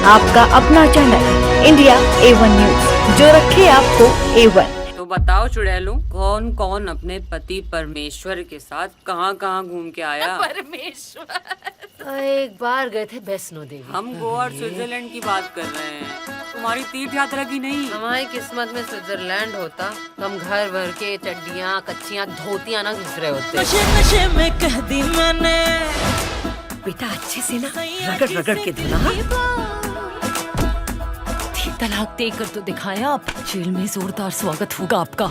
आपका अपना channel India A1 news, जो रखे आपको A1। तो बताओ चुड़ैलों, कौन कौन अपने पति परमेश्वर के साथ कहाँ कहाँ घूम के आया? परमेश्वर एक बार गए थे वैष्णो देवी। हम गोवा और स्विट्जरलैंड की बात कर रहे हैं, तुम्हारी तीर्थ यात्रा की नहीं। हमारी किस्मत में स्विट्जरलैंड होता तो हम घर भर के चड्डियाँ कच्चियाँ धोतियाँ ना घिस रहे होते। नशे नशे में कह दी मैंने, बेटा अच्छे से ना रगड़ रगड़ के धोना। तलाक देकर तो दिखाया, आप जेल में जोरदार स्वागत होगा आपका।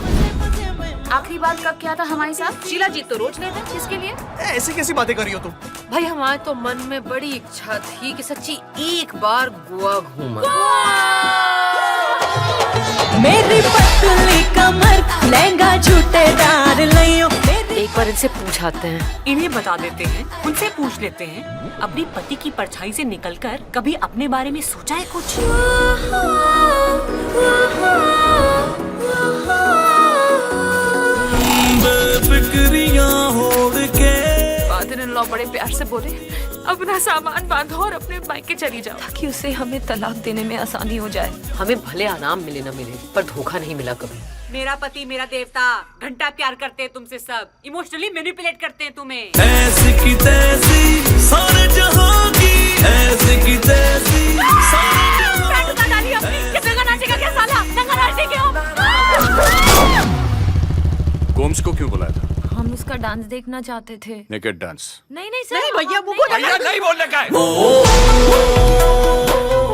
आखिरी बार कब किया था हमारे साथ? शीला जी तो रोज लेते हैं, किसके लिए? ऐसी कैसी बातें कर रही हो तुम? भाई हमारे तो मन में बड़ी इच्छा थी कि सच्ची एक बार गोवा घूमा। मेरी पतली कमर लहंगा झूठेदार लियो। एक बार इनसे पूछाते हैं, इन्हें बता देते हैं, उनसे पूछ लेते हैं, अपनी पति की परछाई से निकलकर कभी अपने बारे में सोचा है कुछ? फादर-इन-लॉ बड़े प्यार से बोले, अपना सामान बांधो और अपने मायके चली जाओ, ताकि उसे हमें तलाक देने में आसानी हो जाए। हमें भले आराम मिले न मिले, पर धोखा नहीं मिला कभी। मेरा पति मेरा देवता, घंटा प्यार करते हैं तुमसे, सब इमोशनली मैनिपुलेट करते हैं तुम्हें। ऐसी की तैसी सारे जहां की, ऐसी की तैसी सारे जहां की। किस जगह नाचेगा क्या साला? नंगा नाचने क्यों? गोम्स को क्यों बुलाया था? हम उसका डांस देखना चाहते थे। Naked dance? नहीं सर, नहीं भैया वो भैया नहीं बोलने का है।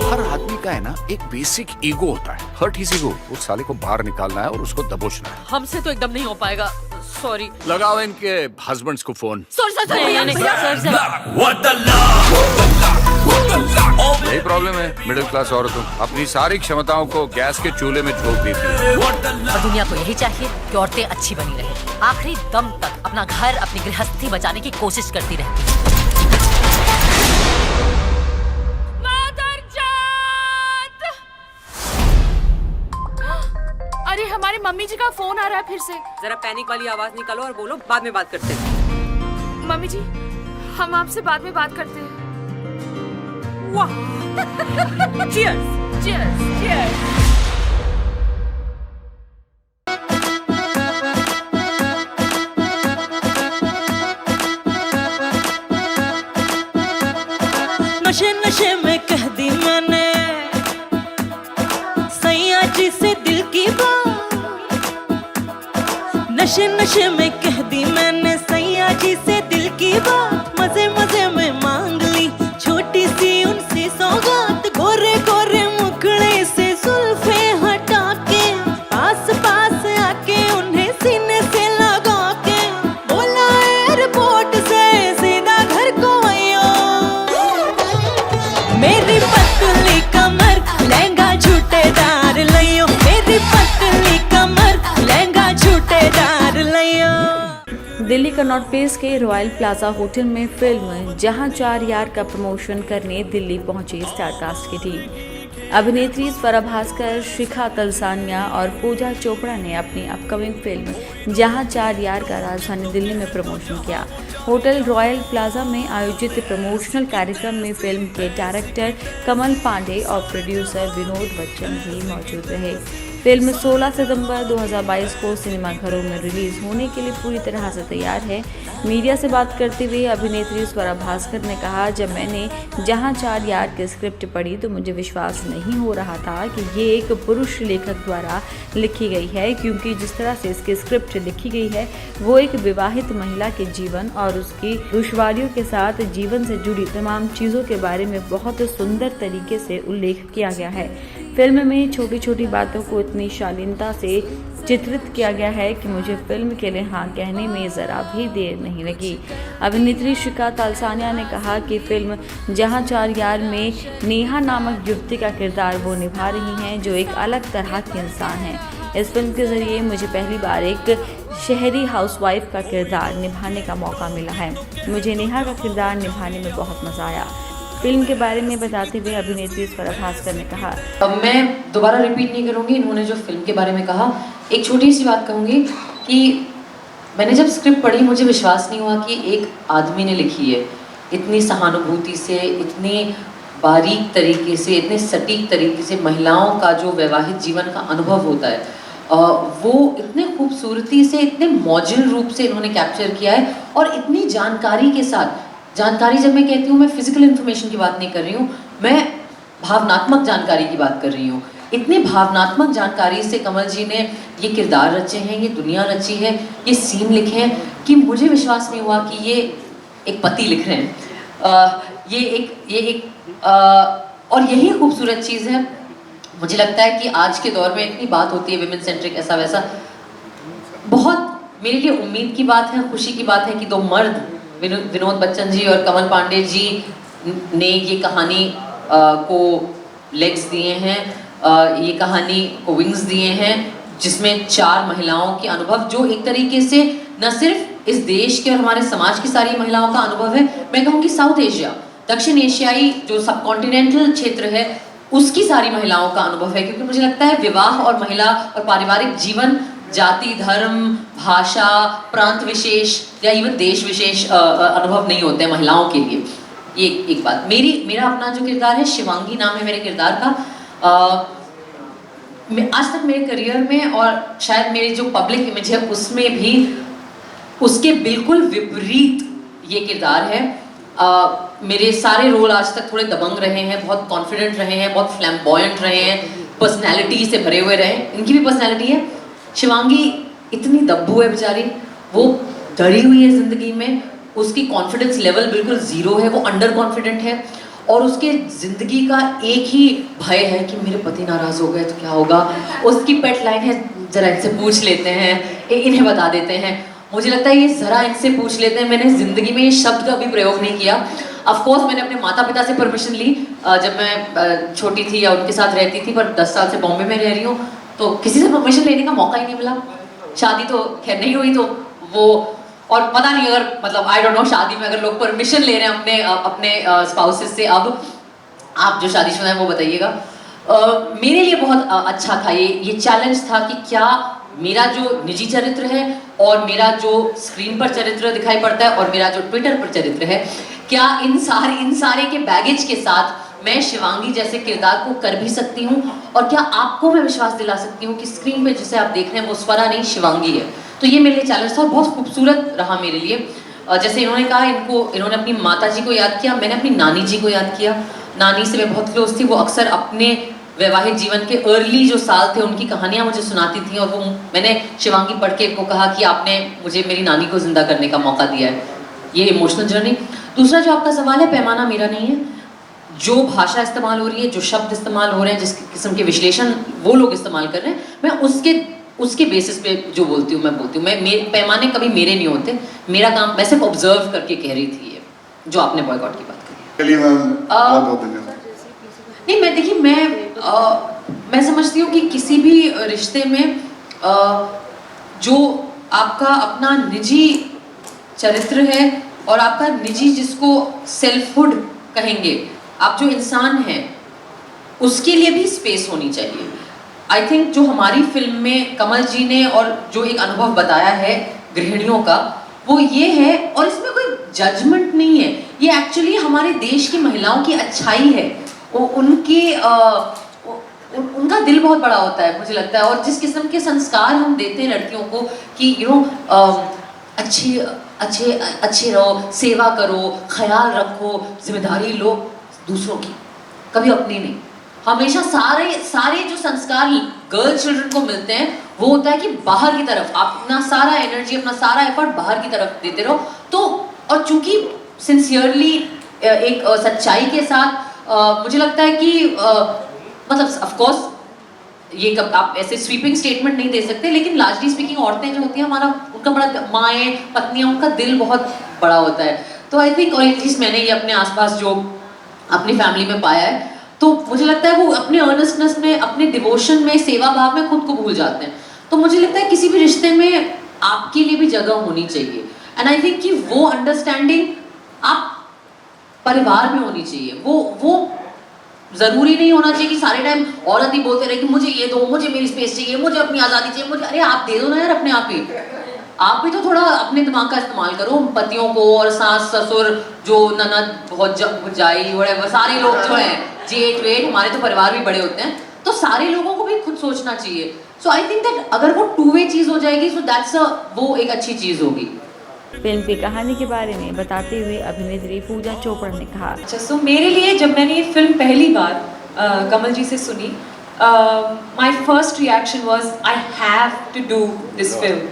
हर आदमी का है ना एक बेसिक ईगो होता है, हर्ट हिज ईगो। उस साले को बाहर निकालना है और उसको दबोचना है। हमसे तो एकदम नहीं हो पाएगा, सॉरी। लगाओ इनके हस्बैंड्स को फोन। यही प्रॉब्लम है मिडिल क्लास औरतों, अपनी सारी क्षमताओं को गैस के चूल्हे में झोंक देती है। और दुनिया को यही चाहिए कि औरतें अच्छी बनी रहे, आखिरी दम तक अपना घर, अपनी गृहस्थी बचाने की कोशिश करती रहती। अरे हमारी मम्मी जी का फोन आ रहा है फिर से। जरा पैनिक वाली आवाज निकालो और बोलो बाद में बात करते हैं। मम्मी जी, हम आपसे बाद में बात करते हैं। वाह चीयर्स चीयर्स चीयर्स। नशे नशे में कह दी मैंने, सैया जी से दिल की बात। नशे नशे में कह दी मैंने, सैया जी से दिल की बात। मजे मजे में मांग ली छोटी सी उनसे सौगात। गोरे गोरे मुखड़े से जुल्फे हटा के, पास पास आके उन्हें सीने से लगा के, बोला एयरपोर्ट से सीधा घर को आयो। मेरी पतली कमर लहंगा झूठेदार लियो। मेरी पतली कमर लहंगा झूठेदार लियो। दिल्ली कनॉट प्लेस के रॉयल प्लाजा होटल में फिल्म जहां चार यार का प्रमोशन करने दिल्ली पहुंची स्टारकास्ट की टीम। अभिनेत्री स्वरा भास्कर, शिखा तलसानिया और पूजा चोपड़ा ने अपनी अपकमिंग फिल्म जहां चार यार का राजधानी दिल्ली में प्रमोशन किया। होटल रॉयल प्लाजा में आयोजित प्रमोशनल कार्यक्रम में फिल्म के डायरेक्टर कमल पांडे और प्रोड्यूसर विनोद बच्चन भी मौजूद रहे। फिल्म 16 सितंबर 2022 को सिनेमाघरों में रिलीज होने के लिए पूरी तरह से तैयार है। मीडिया से बात करते हुए अभिनेत्री स्वरा भास्कर ने कहा, जब मैंने जहां चार यार की स्क्रिप्ट पढ़ी तो मुझे विश्वास नहीं हो रहा था कि ये एक पुरुष लेखक द्वारा लिखी गई है, क्योंकि जिस तरह से इसकी स्क्रिप्ट लिखी गई है वो एक विवाहित महिला के जीवन और उसकी दुश्वारियों के साथ जीवन से जुड़ी तमाम चीज़ों के बारे में बहुत सुंदर तरीके से उल्लेख किया गया है। फिल्म में छोटी छोटी बातों को इतनी शालीनता से चित्रित किया गया है कि मुझे फिल्म के लिए हाँ कहने में ज़रा भी देर नहीं लगी। अभिनेत्री शिखा तलसानिया ने कहा कि फिल्म जहां चार यार में नेहा नामक युवती का किरदार वो निभा रही हैं, जो एक अलग तरह की इंसान है। इस फिल्म के ज़रिए मुझे पहली बार एक शहरी हाउसवाइफ का किरदार निभाने का मौका मिला है। मुझे नेहा का किरदार निभाने में बहुत मज़ा आया। फिल्म के बारे में बताते हुए अभिनेत्री स्वरा भास्कर ने कहा, अब मैं दोबारा रिपीट नहीं करूँगी इन्होंने जो फिल्म के बारे में कहा। एक छोटी सी बात कहूँगी कि मैंने जब स्क्रिप्ट पढ़ी मुझे विश्वास नहीं हुआ कि एक आदमी ने लिखी है। इतनी सहानुभूति से, इतनी बारीक तरीके से, इतने सटीक तरीके से महिलाओं का जो वैवाहिक जीवन का अनुभव होता है वो इतने खूबसूरती से, इतने मॉडल रूप से इन्होंने कैप्चर किया है, और इतनी जानकारी के साथ। जानकारी जब मैं कहती हूँ, मैं फिजिकल इन्फॉर्मेशन की बात नहीं कर रही हूँ, मैं भावनात्मक जानकारी की बात कर रही हूँ। इतनी भावनात्मक जानकारी से कमल जी ने ये किरदार रचे हैं, ये दुनिया रची है, ये सीन लिखे हैं कि मुझे विश्वास नहीं हुआ कि ये एक पति लिख रहे हैं। ये एक और यही खूबसूरत चीज़ है। मुझे लगता है कि आज के दौर में इतनी बात होती है विमेन सेंट्रिक ऐसा वैसा, बहुत मेरे लिए उम्मीद की बात है, खुशी की बात है कि दो मर्द, विनोद बच्चन जी और कमल पांडे जी ने ये कहानी को लेग्स दिए हैं, ये कहानी को विंग्स दिए हैं, जिसमें 4 महिलाओं के अनुभव, जो एक तरीके से न सिर्फ इस देश के और हमारे समाज की सारी महिलाओं का अनुभव है, मैं कहूँगी साउथ एशिया, दक्षिण एशियाई जो सब कॉन्टिनेंटल क्षेत्र है, उसकी सारी महिलाओं का अनुभव है। क्योंकि मुझे लगता है विवाह और महिला और पारिवारिक जीवन जाति, धर्म, भाषा, प्रांत विशेष या इवन देश विशेष अनुभव नहीं होते हैं महिलाओं के लिए। ये एक बात। मेरा अपना जो किरदार है, शिवांगी नाम है मेरे किरदार का। आज तक मेरे करियर में और शायद मेरी जो पब्लिक इमेज है उसमें भी उसके बिल्कुल विपरीत ये किरदार है। मेरे सारे रोल आज तक थोड़े दबंग रहे हैं, बहुत कॉन्फिडेंट रहे हैं, बहुत फ्लैम्बॉयंट रहे हैं, पर्सनैलिटी से भरे हुए रहे। इनकी भी पर्सनैलिटी है। शिवांगी इतनी दब्बू है बेचारी, वो डरी हुई है ज़िंदगी में, उसकी कॉन्फिडेंस लेवल बिल्कुल ज़ीरो है, वो अंडर कॉन्फिडेंट है, और उसके ज़िंदगी का एक ही भय है कि मेरे पति नाराज़ हो गए तो क्या होगा। उसकी पेट लाइन है, ज़रा इनसे पूछ लेते हैं, इन्हें बता देते हैं। मुझे लगता है ये ज़रा इनसे पूछ लेते हैं, मैंने ज़िंदगी में ये शब्द का भी प्रयोग नहीं किया। ऑफकोर्स मैंने अपने माता पिता से परमिशन ली जब मैं छोटी थी या उनके साथ रहती थी, पर 10 साल से बॉम्बे में रह रही हूँ तो किसी से परमिशन लेने का मौका ही नहीं मिला। शादी तो खैर नहीं हुई, तो वो, और पता नहीं अगर मतलब आई डोंट नो शादी में अगर लोग परमिशन ले रहे हैं अपने स्पाउसेस से, अब आप जो शादीशुदा हैं वो बताइएगा। मेरे लिए बहुत अच्छा था ये चैलेंज था कि क्या मेरा जो निजी चरित्र है और मेरा जो स्क्रीन पर चरित्र दिखाई पड़ता है और मेरा जो ट्विटर पर चरित्र है, क्या इन सारे के बैगेज के साथ मैं शिवांगी जैसे किरदार को कर भी सकती हूँ, और क्या आपको मैं विश्वास दिला सकती हूँ कि स्क्रीन पे जिसे आप देख रहे हैं वो स्वरा नहीं शिवांगी है। तो ये मेरे लिए चैलेंज था और बहुत खूबसूरत रहा मेरे लिए। जैसे इन्होंने कहा, इन्होंने अपनी माता जी को याद किया, मैंने अपनी नानी जी को याद किया। नानी से मैं बहुत क्लोज थी, वो अक्सर अपने वैवाहिक जीवन के अर्ली जो साल थे उनकी कहानियाँ मुझे सुनाती थी, और वो मैंने शिवांगी पढ़ के को कहा कि आपने मुझे मेरी नानी को जिंदा करने का मौका दिया है। ये इमोशनल जर्नी। दूसरा जो आपका सवाल है, पैमाना मेरा नहीं है। जो भाषा इस्तेमाल हो रही है, जो शब्द इस्तेमाल हो रहे हैं, जिस किस्म के विश्लेषण वो लोग इस्तेमाल कर रहे हैं, मैं उसके बेसिस पे जो बोलती हूँ मैं बोलती हूँ। मेरे पैमाने कभी मेरे नहीं होते। मेरा काम, मैं सिर्फ ऑब्जर्व करके कह रही थी ये जो आपने बॉयकॉट की बात करी। नहीं, मैं देखिए, मैं समझती हूँ कि किसी भी रिश्ते में जो आपका अपना निजी चरित्र है और आपका निजी, जिसको सेल्फहुड कहेंगे, आप जो इंसान हैं, उसके लिए भी स्पेस होनी चाहिए। आई थिंक जो हमारी फिल्म में कमल जी ने और जो एक अनुभव बताया है गृहिणियों का, वो ये है, और इसमें कोई जजमेंट नहीं है, ये एक्चुअली हमारे देश की महिलाओं की अच्छाई है। उनका दिल बहुत बड़ा होता है मुझे लगता है, और जिस किस्म के संस्कार हम देते हैं लड़कियों को कि अच्छे रहो, सेवा करो, ख्याल रखो, जिम्मेदारी लो दूसरों की, कभी अपनी नहीं। हमेशा सारे जो संस्कार गर्ल चिल्ड्रन को मिलते हैं वो होता है कि बाहर की तरफ आप अपना सारा एनर्जी, अपना सारा एफर्ट बाहर की तरफ देते रहो। तो और चूंकि सिंसियरली एक सच्चाई के साथ मुझे लगता है कि मतलब ऑफ कोर्स ये कब आप ऐसे स्वीपिंग स्टेटमेंट नहीं दे सकते, लेकिन लार्जली स्पीकिंग औरतें जो होती हैं, उनका बड़ा, माएँ पत्नियाँ, उनका दिल बहुत बड़ा होता है। तो आई थिंक, और एटलीस्ट मैंने ये अपने आसपास जो अपनी फैमिली में पाया है, तो मुझे लगता है वो अपने अर्नेस्टनेस में, अपने डिवोशन में, सेवा भाव में खुद को भूल जाते हैं। तो मुझे लगता है किसी भी रिश्ते में आपके लिए भी जगह होनी चाहिए, एंड आई थिंक कि वो अंडरस्टैंडिंग आप परिवार में होनी चाहिए। वो ज़रूरी नहीं होना चाहिए कि सारे टाइम औरत ही बोलते रहे कि मुझे ये दो, मुझे मेरी स्पेस चाहिए, मुझे अपनी आज़ादी चाहिए, मुझे, अरे आप दे दो ना यार अपने आप ही। आप भी तो थोड़ा अपने दिमाग का इस्तेमाल करो, पतियों को और सास ससुर जो ननद भौजाई whatever सारे लोग जो हैं, जेठ वेठ, हमारे तो परिवार भी बड़े होते हैं, तो सारे लोगों को भी खुद सोचना चाहिए. सो आई थिंक दैट अगर वो टू वे चीज हो जाएगी, सो दैट्स वो एक अच्छी चीज होगी. फिल्म की कहानी के बारे में बताते हुए अभिनेत्री पूजा चोपड़ा ने कहा, अच्छा, सो मेरे लिए जब मैंने ये फिल्म पहली बार कमल जी से सुनी, my first reaction was I have to do this film.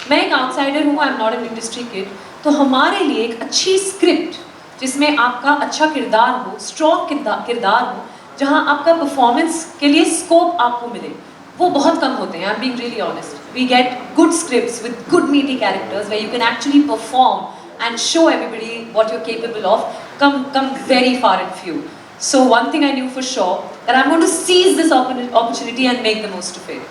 मैं एक आउटसाइडर हूँ, I am not an industry kid, तो हमारे लिए एक अच्छी स्क्रिप्ट जिसमें आपका अच्छा किरदार हो, स्ट्रॉन्ग किरदार हो, जहाँ आपका परफॉर्मेंस के लिए स्कोप आपको मिले, वो बहुत कम होते हैं. I am being really honest. We get good scripts with good meaty characters where you can actually perform and show everybody what you are capable of, come very far and few. So one thing I knew for sure, that I'm going to seize this opportunity and make the most of it.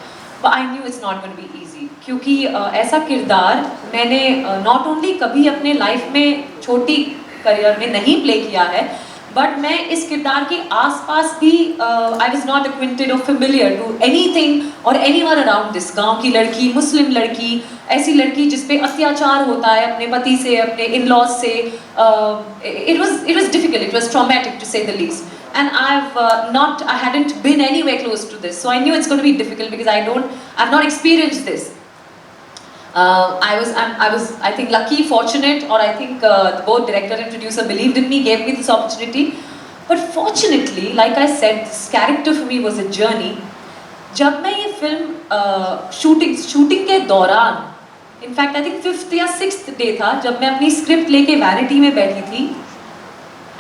But I knew it's not going to be easy, क्योंकि ऐसा किरदार मैंने not only कभी अपने life में छोटी career में नहीं प्ले किया है, बट मैं इस किरदार के आसपास भी आई वॉज नॉट एक्विंटेड और फेमिलियर टू एनीथिंग और एनीवन अराउंड दिस. गांव की लड़की, मुस्लिम लड़की, ऐसी लड़की जिस पे अत्याचार होता है अपने पति से, अपने इन लॉज से. It was difficult, it was traumatic to say the least. And I hadn't been anywhere close to this, so I knew it's going to be difficult because I've not experienced this. I was I think lucky, fortunate, or I think both director and producer believed in me, gave me this opportunity. But fortunately, like I said, this character for me was a journey. जब मैं ये film shooting के दौरान, in fact I think 5th या 6th day था, जब मैं अपनी स्क्रिप्ट लेके वैनिटी में बैठी थी,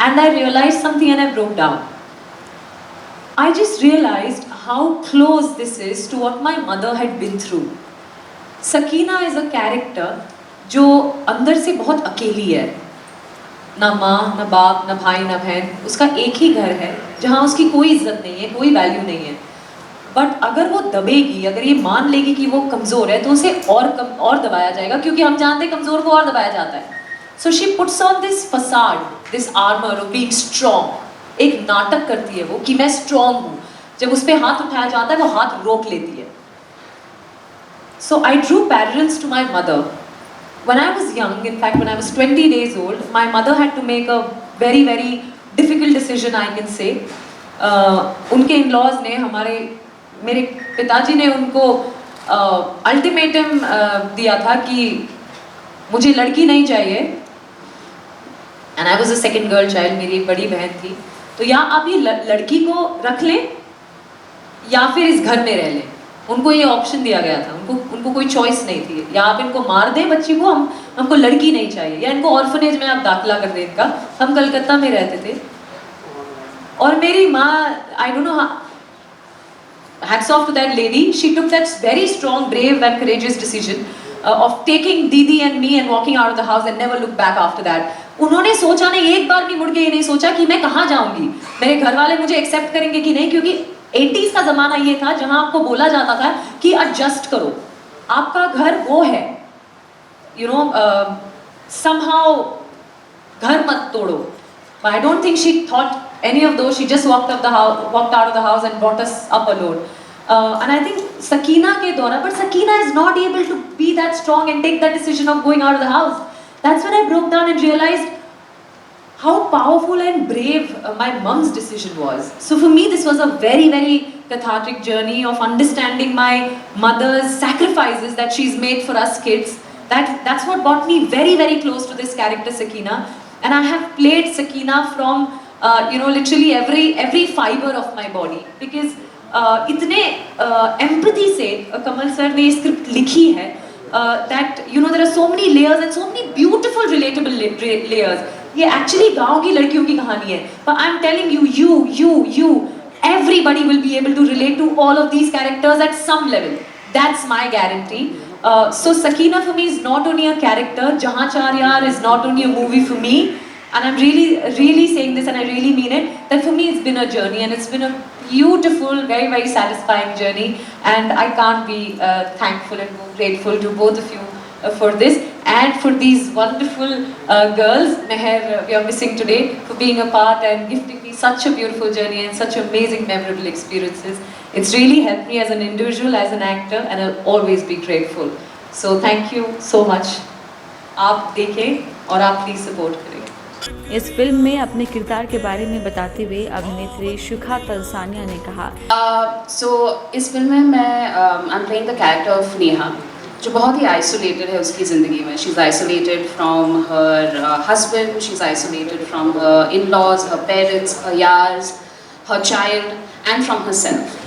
and I realized something and I broke down. I just realized how close this is to what my mother had been through. Sakina is a character जो अंदर से बहुत अकेली है, ना माँ, ना बाप, ना भाई, ना बहन. उसका एक ही घर है जहाँ उसकी कोई इज्जत नहीं है, कोई वैल्यू नहीं है. बट अगर वो दबेगी, अगर ये मान लेगी कि वो कमज़ोर है, तो उसे और दबाया जाएगा, क्योंकि हम जानते हैं कमज़ोर को और दबाया जाता है. So she puts on this facade, this armor of being strong. एक नाटक करती है वो कि मैं strong हूँ. जब उस पे हाथ उठाया जाता है, वो हाथ रोक लेती है. So I drew parallels to my mother. When I was young, in fact when I was 20 days old, my mother had to make a very very difficult decision, I can say. उनके in-laws ने, मेरे पिताजी ने उनको ultimatum दिया था कि मुझे लड़की नहीं चाहिए. And I was a second girl child, मेरी एक बड़ी बहन थी. तो या आप ये लड़की को रख लें या फिर इस घर में रह लें. उनको ये ऑप्शन दिया गया था, उनको कोई चॉइस नहीं थी. या आप इनको मार दें बच्ची को, हमको लड़की नहीं चाहिए, या इनको ऑर्फनेज में आप दाखिला कर दें इनका. हम कलकत्ता में रहते थे और मेरी माँ, I don't know, hats off to that lady, she took that very strong, brave and courageous decision of taking Didi and me and walking out of the house and never looked back after that. उन्होंने सोचा नहीं, एक बार भी मुड़ के ये नहीं सोचा कि मैं कहाँ जाऊंगी, मेरे घर वाले मुझे एक्सेप्ट करेंगे कि नहीं, क्योंकि 80s का ज़माना ये था जहाँ आपको बोला जाता था कि एडजस्ट करो, आपका घर वो है, यू नो, somehow घर मत तोड़ो. But I don't think she thought any of those. She just walked out of the house and brought us up alone. And I think Sakina के द्वारा, but Sakina is not able to be that strong and take that decision of going out of the house. That's when I broke down and realized how powerful and brave my mom's decision was. So for me, this was a very, very cathartic journey of understanding my mother's sacrifices that she's made for us kids. That's what brought me very, very close to this character Sakina. And I have played Sakina from literally every fiber of my body, because इतने empathy से कमल sir ने script लिखी है that there are so many layers and so many beautiful relatable layers. ये actually गाँव की लड़कियों की कहानी है, but I'm telling you, everybody will be able to relate to all of these characters at some level. That's my guarantee. So Sakina for me is not only a character, Jahan Char Yaar is not only a movie for me, and I'm really, really saying this and I really mean it, that for me it's been a journey, and it's been a beautiful, very, very satisfying journey, and I can't be thankful and more grateful to both of you for this, and for these wonderful girls, Meher, we are missing today, for being a part and gifting me such a beautiful journey and such amazing, memorable experiences. It's really helped me as an individual, as an actor, and I'll always be grateful. So thank you so much. आप देखें और आप please support करें। इस film में अपने किरदार के बारे में बताते हुए अभिनेत्री शिखा तलसानिया ने कहा, सो इस फिल्म में मैं I am playing the character of Neha, जो बहुत ही आइसोलेटेड है उसकी ज़िंदगी में। She is isolated from her husband, she is isolated from her in laws, her parents, her years, her child and from herself.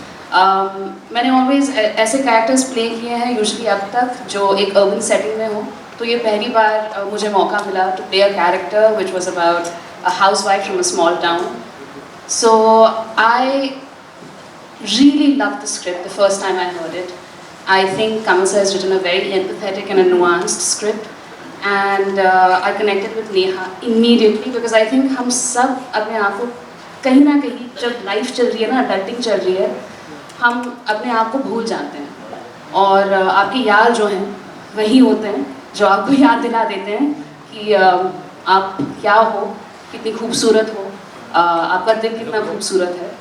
मैंने ऑलवेज ऐसे characters play किए हैं यूजुअली अब तक जो एक अर्बन सेटिंग में हो, तो ये पहली बार मुझे मौका मिला to play a character which was about a housewife from a small town. So I really loved the script the first time I heard it. I think Kamal sir has written a very empathetic and a nuanced script, and I connected with Neha immediately because I think हम सब अपने आप को कहीं ना कहीं, जब life चल रही है ना, अडल्टिंग चल रही है, हम अपने आप को भूल जाते हैं और आपके यार जो हैं वही होते हैं जो आपको याद दिला देते हैं कि आप क्या हो, कितनी खूबसूरत हो, आपका दिल कितना खूबसूरत है।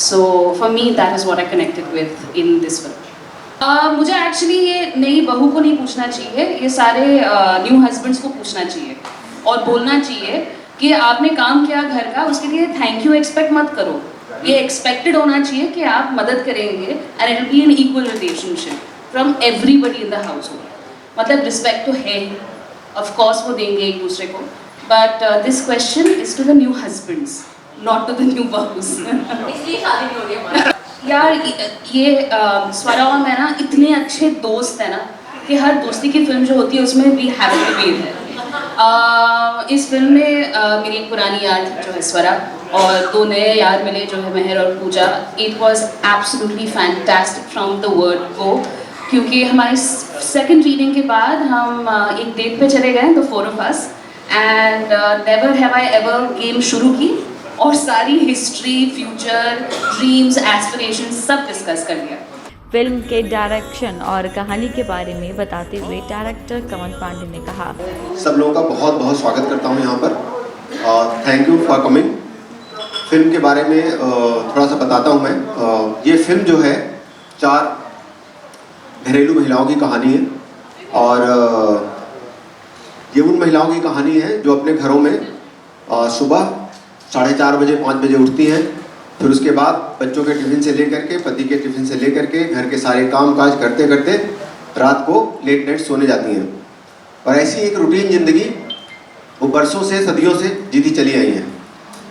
So for me that is what I connected with in this film. मुझे एक्चुअली ये नई बहू को नहीं पूछना चाहिए, ये सारे न्यू हस्बैंड्स को पूछना चाहिए और बोलना चाहिए कि आपने काम किया घर का, उसके लिए थैंक यू एक्सपेक्ट मत करो। ये एक्सपेक्टेड होना चाहिए कि आप मदद करेंगे and it will be an equal relationship from everybody in the household. मतलब रिस्पेक्ट तो है, ऑफ कोर्स वो देंगे एक दूसरे को, but this question is to the new husbands, not to the new बहूज। इसलिए शादी नहीं हो रही हमारी। यार ये स्वरा और मैं ना इतने अच्छे दोस्त हैं ना कि हर दोस्ती की फिल्म जो होती है उसमें वी हैव टू बी है। इस फिल्म में मेरी एक पुरानी यार थी जो है स्वरा, और दो नए यार मिले जो है महर और Pooja. It was absolutely fantastic from the word go, क्योंकि हमारी सेकेंड रीडिंग के बाद हम एक डेट पे चले गए, the four of us, and never have I ever game शुरू की और सारी हिस्ट्री, फ्यूचर, ड्रीम्स, एस्पिरेशन सब डिस्कस कर लिया। फिल्म के डायरेक्शन और कहानी के बारे में बताते हुए डायरेक्टर कमल पांडे ने कहा, सब लोगों का बहुत बहुत स्वागत करता हूं यहाँ पर, thank you for coming. Film के बारे में थोड़ा सा बताता हूं मैं। ये फिल्म जो है 4 घरेलू महिलाओं की कहानी है, और ये उन महिलाओं की कहानी है जो अपने घरों में सुबह 4:30 बजे 5 बजे उठती हैं, फिर उसके बाद बच्चों के टिफ़िन से लेकर के, पति के टिफ़िन से लेकर के, घर के सारे काम काज करते करते रात को लेट नाइट सोने जाती हैं। और ऐसी एक रूटीन ज़िंदगी वो बरसों से, सदियों से जीती चली आई हैं।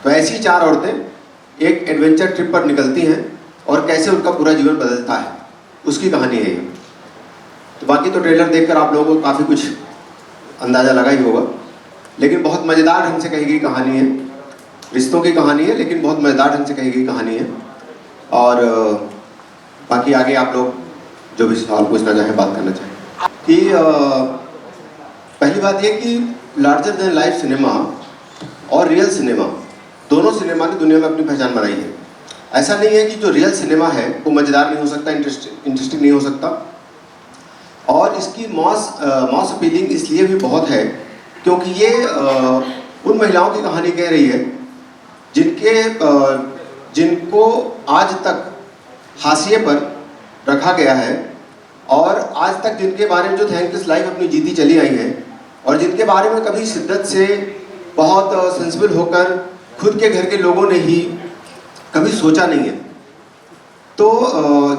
तो ऐसी 4 औरतें एक एडवेंचर ट्रिप पर निकलती हैं और कैसे उनका पूरा जीवन बदलता है, उसकी कहानी है ये। तो बाकी तो ट्रेलर देखकर आप लोगों को काफ़ी कुछ अंदाज़ा लगा ही होगा, लेकिन बहुत मज़ेदार ढंग से कही गई कहानी है। रिश्तों की कहानी है, लेकिन बहुत मज़ेदार ढंग से कही गई कहानी है। और बाकी आगे आप लोग जो भी सवाल पूछना चाहें, बात करना चाहें। कि पहली बात ये कि लार्जर देन लाइफ सिनेमा और रियल सिनेमा, दोनों सिनेमा ने दुनिया में अपनी पहचान बनाई है। ऐसा नहीं है कि जो रियल सिनेमा है वो मज़ेदार नहीं हो सकता, इंटरेस्टिंग नहीं हो सकता। और इसकी मॉस अपीलिंग इसलिए भी बहुत है क्योंकि ये उन महिलाओं की कहानी कह रही है जिनको आज तक हाशिए पर रखा गया है, और आज तक जिनके बारे में जो थैंकलेस लाइफ अपनी जीती चली आई है, और जिनके बारे में कभी शिद्दत से बहुत सेंसिबल होकर खुद के घर के लोगों ने ही कभी सोचा नहीं है। तो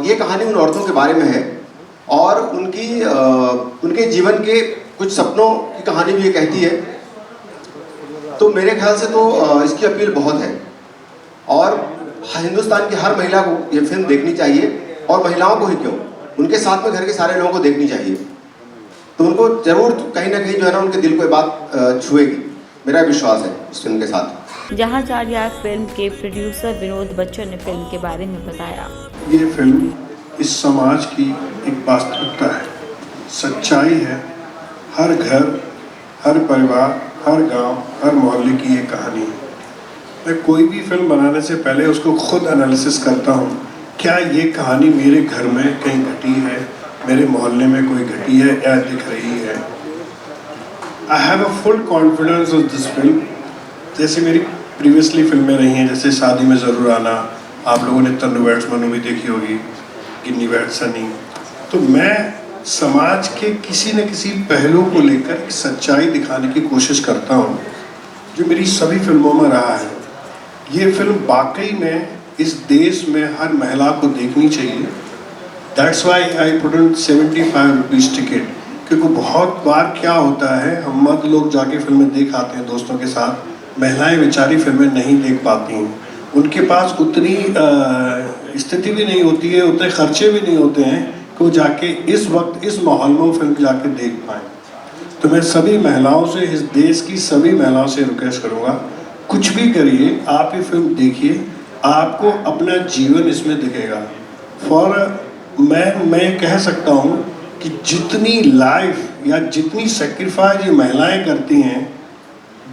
ये कहानी उन औरतों के बारे में है, और उनके जीवन के कुछ सपनों की कहानी भी ये कहती है। तो मेरे ख्याल से तो इसकी अपील बहुत है, और हिंदुस्तान की हर महिला को ये फिल्म देखनी चाहिए, और महिलाओं को ही क्यों, उनके साथ में घर के सारे लोगों को देखनी चाहिए। तो उनको जरूर कहीं ना कहीं जो है ना, उनके दिल को ये बात छुएगी, मेरा विश्वास है इस फिल्म के साथ। जहां 4 यार फिल्म के प्रोड्यूसर विनोद बच्चन ने फिल्म के बारे में बताया, ये फिल्म इस समाज की एक वास्तविकता है, सच्चाई है। हर घर, हर परिवार, हर गांव, हर मोहल्ले की ये कहानी है। मैं कोई भी फिल्म बनाने से पहले उसको खुद एनालिसिस करता हूँ, क्या ये कहानी मेरे घर में कहीं घटी है, मेरे मोहल्ले में कोई घटी है या दिख रही है। I have a full confidence of this film. जैसे मेरी प्रीवियसली फिल्में रही हैं, जैसे शादी में ज़रूर आना, आप लोगों ने तन्नू बैट्स मनु भी देखी होगी, गिन्नी बैट्स सनी। तो मैं समाज के किसी न किसी पहलू को लेकर एक सच्चाई दिखाने की कोशिश करता हूँ, जो मेरी सभी फिल्मों में रहा है। ये फिल्म वाकई में इस देश में हर महिला को देखनी चाहिए। That's why I put in 75 rupees ticket, क्योंकि बहुत बार क्या होता है, हम मर्द लोग जाके फिल्में देख आते हैं दोस्तों के साथ, महिलाएं बेचारी फिल्में नहीं देख पाती हैं, उनके पास उतनी स्थिति भी नहीं होती है, उतने खर्चे भी नहीं होते हैं कि वो जाके इस वक्त इस माहौल में वो फिल्म जाके देख पाएँ। तो मैं सभी महिलाओं से, इस देश की सभी महिलाओं से रिक्वेस्ट करूँगा, कुछ भी करिए, आप ये फिल्म देखिए, आपको अपना जीवन इसमें दिखेगा। मैं कह सकता हूँ कि जितनी लाइफ या जितनी सेक्रीफाइस ये महिलाएं करती हैं,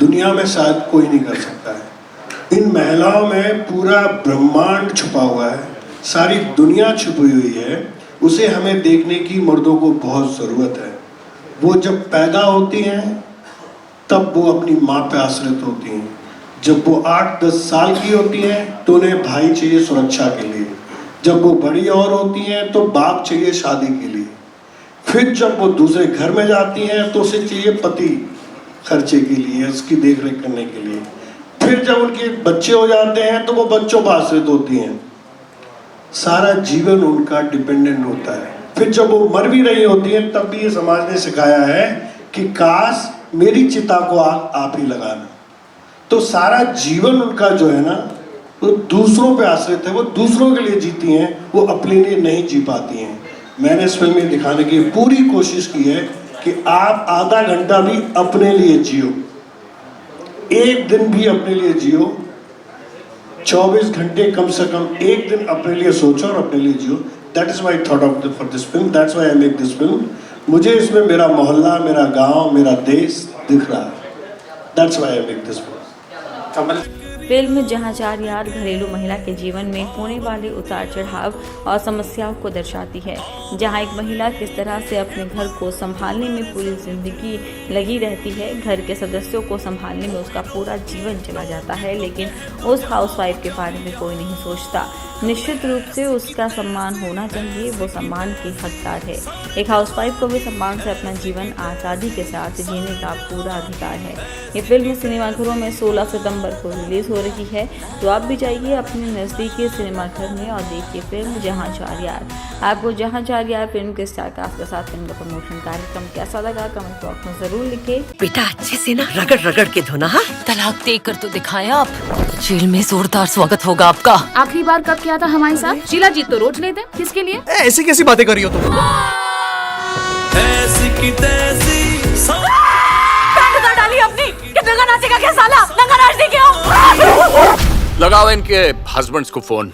दुनिया में शायद कोई नहीं कर सकता है। इन महिलाओं में पूरा ब्रह्मांड छुपा हुआ है, सारी दुनिया छुपी हुई है, उसे हमें देखने की मर्दों को बहुत ज़रूरत है। वो जब पैदा होती हैं तब वो अपनी माँ पे आश्रित होती हैं, जब वो 8-10 साल की होती हैं तो उन्हें भाई चाहिए सुरक्षा के लिए, जब वो बड़ी और होती हैं तो बाप चाहिए शादी के लिए, फिर जब वो दूसरे घर में जाती हैं तो उसे चाहिए पति खर्चे के लिए, उसकी देख रेख करने के लिए, फिर जब उनके बच्चे हो जाते हैं तो वो बच्चों पर आश्रित होती हैं, सारा जीवन उनका डिपेंडेंट होता है। फिर जब वो मर भी रही होती हैं तब भी ये समाज ने सिखाया है कि काश मेरी चिता को आग आप ही लगाना। तो सारा जीवन उनका जो है ना, वो दूसरों पे आश्रित है, वो दूसरों के लिए जीती हैं, वो अपने लिए नहीं जी पाती हैं। मैंने इस फिल्म में दिखाने की पूरी कोशिश की है कि आप आधा घंटा भी अपने लिए जियो, एक दिन भी अपने लिए जियो, 24 घंटे कम से कम एक दिन अपने लिए सोचो और अपने लिए जियो। That is my thought of for this film, that's why I make this film. मुझे इसमें मेरा मोहल्ला, मेरा गांव, मेरा देश दिख रहा है, that's why I make this film. Film जहां 4 यार घरेलू महिला के जीवन में होने वाले उतार चढ़ाव और समस्याओं को दर्शाती है, जहां एक महिला किस तरह से अपने घर को संभालने में पूरी जिंदगी लगी रहती है, घर के सदस्यों को संभालने में उसका पूरा जीवन चला जाता है, लेकिन उस हाउसवाइफ के बारे में कोई नहीं सोचता। निश्चित रूप से उसका सम्मान होना चाहिए, वो सम्मान की हकदार है। एक हाउसवाइफ को भी सम्मान से अपना जीवन आज़ादी के साथ जीने का पूरा अधिकार है। ये फिल्म सिनेमाघरों में 16 सितंबर को रिलीज हो रही है, तो आप भी जाइए अपने नज़दीकी सिनेमाघर में और देखिए फिल्म जहां 4 यार। आपको जहां 4 यार फिल्म के स्टार कास्ट के साथ फिल्म का प्रमोशन कार्यक्रम कैसा लगा, कमेंट बॉक्स में जरूर लिखे। बेटा अच्छे से ना रगड़ रगड़ के धोना। हाँ, तलाक देकर तो दिखाएं आप, जेल में जोरदार स्वागत होगा आपका। आखिरी बार कब किया था हमारे साथ? शीला जीत तो रोज लेते, किसके लिए? ऐसी कैसी बातें कर रही हो तुम? ऐसी की तैसी डाली अपनी कि नंगा नाचेगा क्या साला? नंगा नाचने क्यों? लगाओ इनके हस्बैंड्स को फोन।